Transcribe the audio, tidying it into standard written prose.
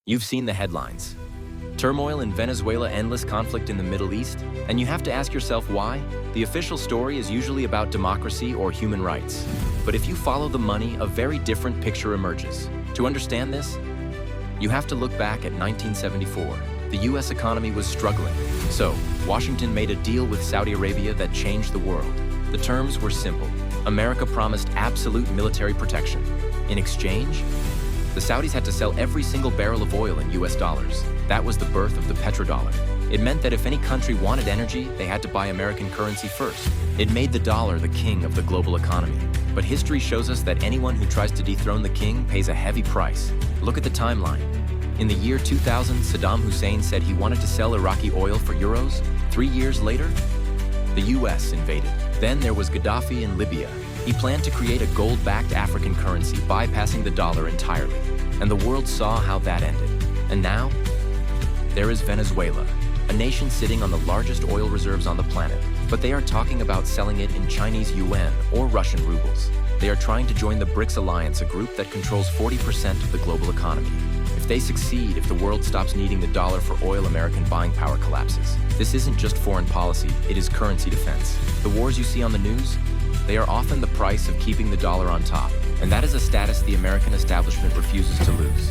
You've seen the headlines. Turmoil in Venezuela, endless conflict in the Middle East, and you have to ask yourself why? The official story is usually about democracy or human rights. But if you follow the money, a very different picture emerges. To understand this, you have to look back at 1974. The US economy was struggling. So, Washington made a deal with Saudi Arabia that changed the world. The terms were simple. America promised absolute military protection. In exchange, the Saudis had to sell every single barrel of oil in US dollars. That was the birth of the Petrodollar. It meant that if any country wanted energy, they had to buy American currency first. It made the dollar the king of the global economy. But history shows us that anyone who tries to dethrone the king pays a heavy price. Look at the timeline. In the year 2000, Saddam Hussein said he wanted to sell Iraqi oil for euros. 3 years later, the US invaded. Then there was Gaddafi in Libya. He planned to create a gold-backed African currency, bypassing the dollar entirely. And the world saw how that ended. And now, there is Venezuela, a nation sitting on the largest oil reserves on the planet. But they are talking about selling it in Chinese yuan or Russian rubles. They are trying to join the BRICS alliance, a group that controls 40% of the global economy. If they succeed, if the world stops needing the dollar for oil, American buying power collapses. This isn't just foreign policy, it is currency defense. The wars you see on the news, they are often the price of keeping the dollar on top. And that is a status the American establishment refuses to lose.